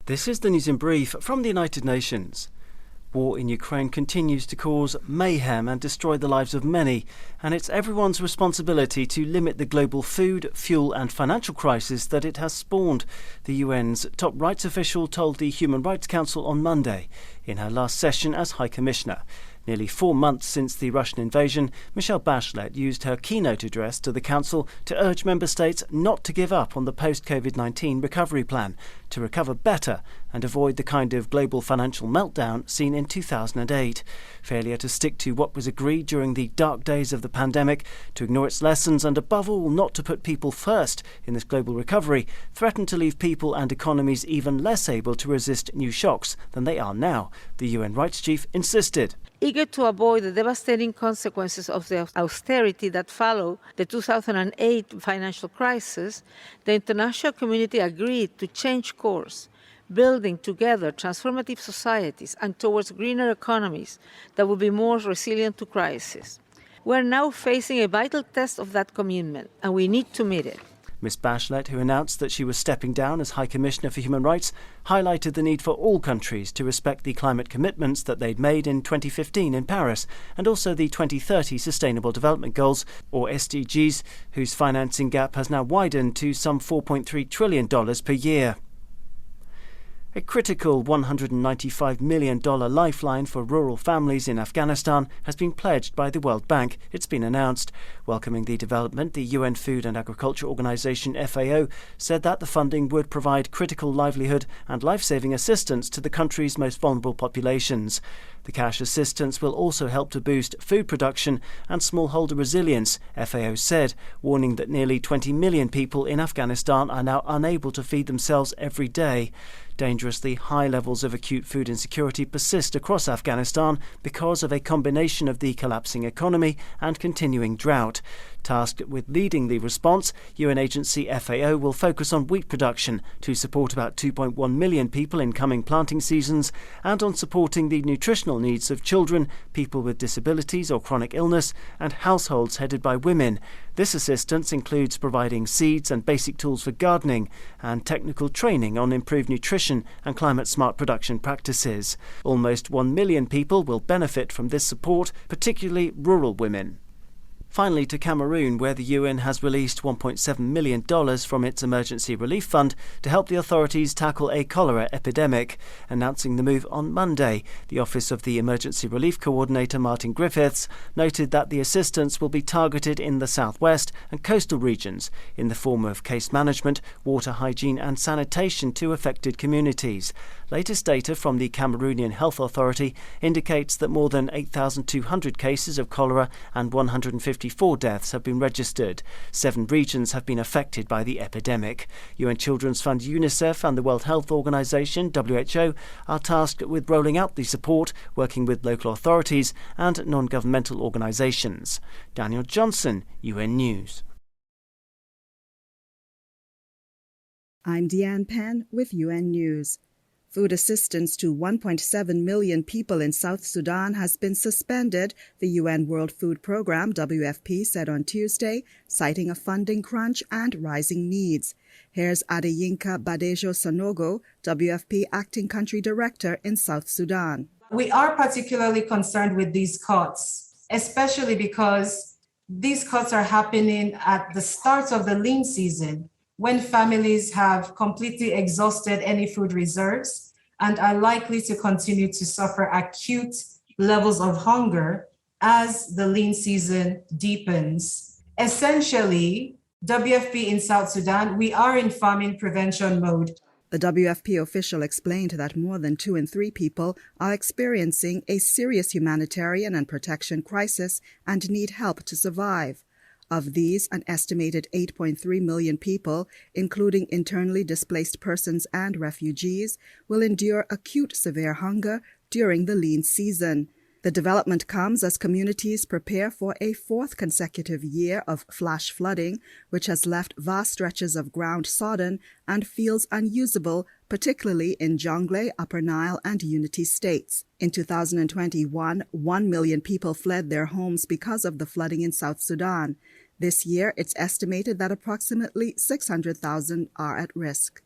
This is the news in brief from the United Nations. War in Ukraine continues to cause mayhem and destroy the lives of many, and it's everyone's responsibility to limit the global food, fuel and financial crisis that it has spawned, the UN's top rights official told the Human Rights Council on Monday in her last session as High Commissioner. Nearly 4 months since the Russian invasion, Michelle Bachelet used her keynote address to the Council to urge member states not to give up on the post-COVID-19 recovery plan, to recover better and avoid the kind of global financial meltdown seen in 2008. Failure to stick to what was agreed during the dark days of the pandemic, to ignore its lessons and above all not to put people first in this global recovery, threatened to leave people and economies even less able to resist new shocks than they are now, the UN rights chief insisted. Eager to avoid the devastating consequences of the austerity that followed the 2008 financial crisis, the international community agreed to change course, building together transformative societies and towards greener economies that will be more resilient to crisis. We are now facing a vital test of that commitment, and we need to meet it. Ms Bachelet, who announced that she was stepping down as High Commissioner for Human Rights, highlighted the need for all countries to respect the climate commitments that they'd made in 2015 in Paris, and also the 2030 Sustainable Development Goals, or SDGs, whose financing gap has now widened to some $4.3 trillion per year. A critical $195 million lifeline for rural families in Afghanistan has been pledged by the World Bank, it's been announced. Welcoming the development, the UN Food and Agriculture Organization FAO said that the funding would provide critical livelihood and life-saving assistance to the country's most vulnerable populations. The cash assistance will also help to boost food production and smallholder resilience, FAO said, warning that nearly 20 million people in Afghanistan are now unable to feed themselves every day. Dangerously high levels of acute food insecurity persist across Afghanistan because of a combination of the collapsing economy and continuing drought. Tasked with leading the response, UN agency FAO will focus on wheat production to support about 2.1 million people in coming planting seasons and on supporting the nutritional needs of children, people with disabilities or chronic illness, and households headed by women. This assistance includes providing seeds and basic tools for gardening and technical training on improved nutrition and climate-smart production practices. Almost 1 million people will benefit from this support, particularly rural women. Finally, to Cameroon, where the UN has released $1.7 million from its emergency relief fund to help the authorities tackle a cholera epidemic. Announcing the move on Monday, the Office of the Emergency Relief Coordinator, Martin Griffiths, noted that the assistance will be targeted in the southwest and coastal regions in the form of case management, water hygiene and sanitation to affected communities. Latest data from the Cameroonian Health Authority indicates that more than 8,200 cases of cholera and 154 deaths have been registered. 7 regions have been affected by the epidemic. UN Children's Fund UNICEF and the World Health Organization WHO are tasked with rolling out the support, working with local authorities and non-governmental organizations. Daniel Johnson, UN News. I'm Deanne Penn with UN News. Food assistance to 1.7 million people in South Sudan has been suspended, the UN World Food Programme, WFP, said on Tuesday, citing a funding crunch and rising needs. Here's Adeyinka Badejo Sanogo, WFP Acting Country Director in South Sudan. We are particularly concerned with these cuts, especially because these cuts are happening at the start of the lean season, when families have completely exhausted any food reserves and are likely to continue to suffer acute levels of hunger as the lean season deepens. Essentially, WFP in South Sudan, we are in famine prevention mode. The WFP official explained that more than 2 in 3 people are experiencing a serious humanitarian and protection crisis and need help to survive. Of these, an estimated 8.3 million people, including internally displaced persons and refugees, will endure acute severe hunger during the lean season. The development comes as communities prepare for a 4th consecutive year of flash flooding, which has left vast stretches of ground sodden and fields unusable, particularly in Jonglei, Upper Nile, and Unity states. In 2021, 1 million people fled their homes because of the flooding in South Sudan. This year, it's estimated that approximately 600,000 are at risk.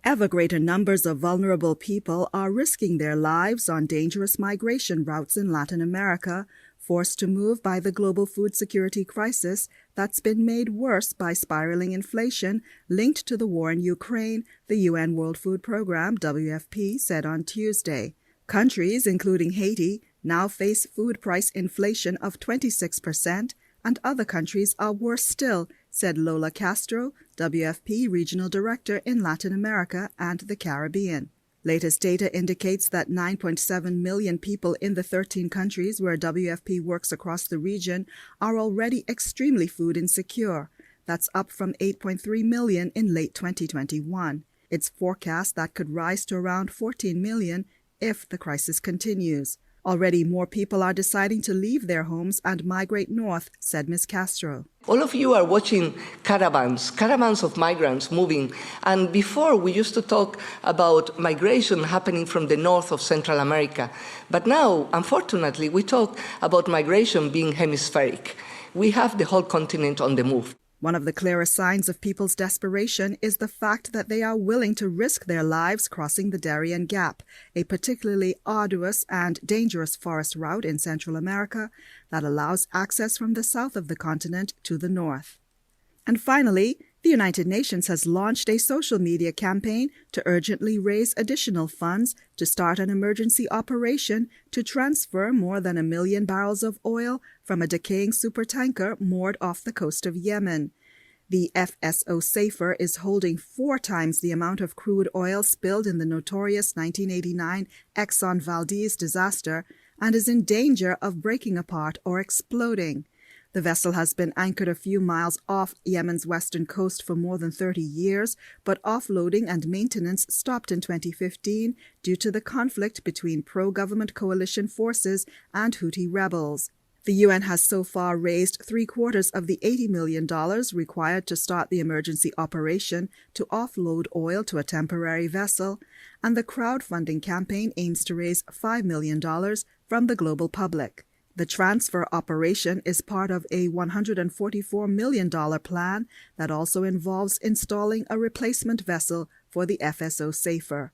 Ever greater numbers of vulnerable people are risking their lives on dangerous migration routes in Latin America, forced to move by the global food security crisis that's been made worse by spiraling inflation linked to the war in Ukraine, the UN World Food Programme, WFP, said on Tuesday. Countries, including Haiti, now face food price inflation of 26%, and other countries are worse still, said Lola Castro, WFP Regional Director in Latin America and the Caribbean. Latest data indicates that 9.7 million people in the 13 countries where WFP works across the region are already extremely food insecure. That's up from 8.3 million in late 2021. It's forecast that could rise to around 14 million if the crisis continues. Already more people are deciding to leave their homes and migrate north, said Ms. Castro. All of you are watching caravans of migrants moving. And before, we used to talk about migration happening from the north of Central America. But now, unfortunately, we talk about migration being hemispheric. We have the whole continent on the move. One of the clearest signs of people's desperation is the fact that they are willing to risk their lives crossing the Darien Gap, a particularly arduous and dangerous forest route in Central America that allows access from the south of the continent to the north. And finally, the United Nations has launched a social media campaign to urgently raise additional funds to start an emergency operation to transfer more than 1 million barrels of oil from a decaying supertanker moored off the coast of Yemen. The FSO Safer is holding 4 times the amount of crude oil spilled in the notorious 1989 Exxon Valdez disaster and is in danger of breaking apart or exploding. The vessel has been anchored a few miles off Yemen's western coast for more than 30 years, but offloading and maintenance stopped in 2015 due to the conflict between pro-government coalition forces and Houthi rebels. The UN has so far raised 3/4 of the $80 million required to start the emergency operation to offload oil to a temporary vessel, and the crowdfunding campaign aims to raise $5 million from the global public. The transfer operation is part of a $144 million plan that also involves installing a replacement vessel for the FSO Safer.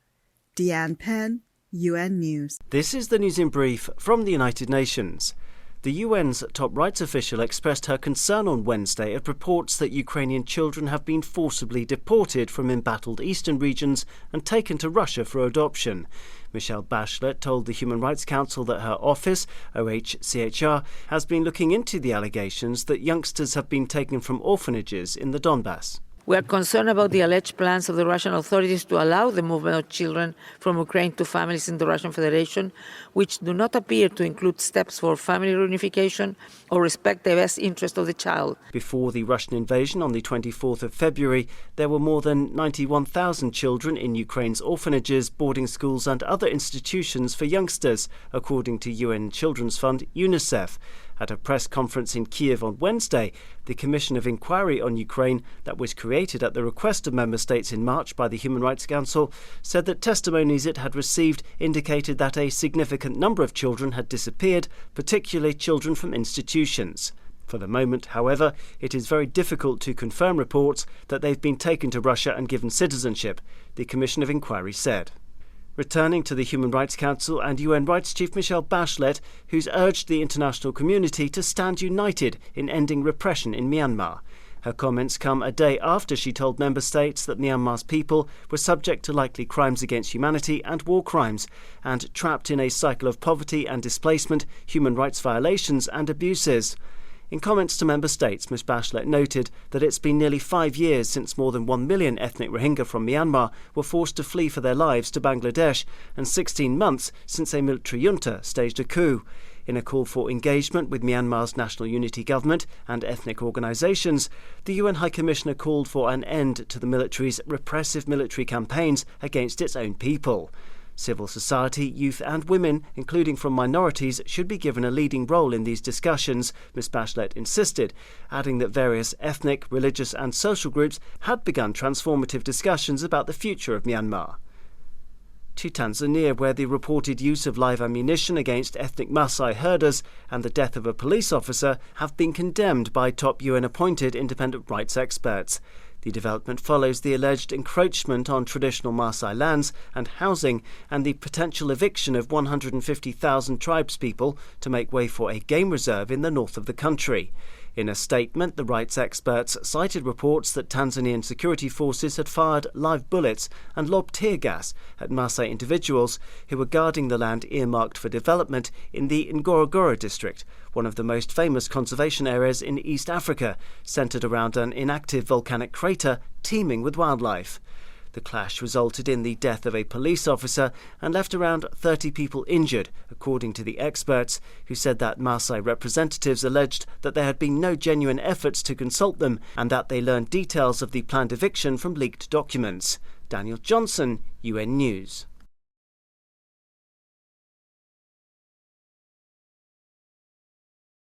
Deanne Penn, UN News. This is the news in brief from the United Nations. The UN's top rights official expressed her concern on Wednesday at reports that Ukrainian children have been forcibly deported from embattled eastern regions and taken to Russia for adoption. Michelle Bachelet told the Human Rights Council that her office, OHCHR, has been looking into the allegations that youngsters have been taken from orphanages in the Donbass. We are concerned about the alleged plans of the Russian authorities to allow the movement of children from Ukraine to families in the Russian Federation, which do not appear to include steps for family reunification or respect the best interest of the child. Before the Russian invasion on the 24th of February, there were more than 91,000 children in Ukraine's orphanages, boarding schools and other institutions for youngsters, according to UN Children's Fund, UNICEF. At a press conference in Kiev on Wednesday, the Commission of Inquiry on Ukraine, that was created at the request of member states in March by the Human Rights Council, said that testimonies it had received indicated that a significant number of children had disappeared, particularly children from institutions. For the moment, however, it is very difficult to confirm reports that they've been taken to Russia and given citizenship, the Commission of Inquiry said. Returning to the Human Rights Council and UN Rights Chief Michelle Bachelet, who's urged the international community to stand united in ending repression in Myanmar. Her comments come a day after she told member states that Myanmar's people were subject to likely crimes against humanity and war crimes, and trapped in a cycle of poverty and displacement, human rights violations and abuses. In comments to member states, Ms Bachelet noted that it's been nearly 5 years since more than 1 million ethnic Rohingya from Myanmar were forced to flee for their lives to Bangladesh, and 16 months since a military junta staged a coup. In a call for engagement with Myanmar's National Unity Government and ethnic organisations, the UN High Commissioner called for an end to the military's repressive military campaigns against its own people. Civil society, youth and women, including from minorities, should be given a leading role in these discussions, Ms Bachelet insisted, adding that various ethnic, religious and social groups had begun transformative discussions about the future of Myanmar. To Tanzania, where the reported use of live ammunition against ethnic Maasai herders and the death of a police officer have been condemned by top UN-appointed independent rights experts. The development follows the alleged encroachment on traditional Maasai lands and housing and the potential eviction of 150,000 tribespeople to make way for a game reserve in the north of the country. In a statement, the rights experts cited reports that Tanzanian security forces had fired live bullets and lobbed tear gas at Maasai individuals who were guarding the land earmarked for development in the Ngorongoro district, one of the most famous conservation areas in East Africa, centred around an inactive volcanic crater teeming with wildlife. The clash resulted in the death of a police officer and left around 30 people injured, according to the experts, who said that Maasai representatives alleged that there had been no genuine efforts to consult them and that they learned details of the planned eviction from leaked documents. Daniel Johnson, UN News.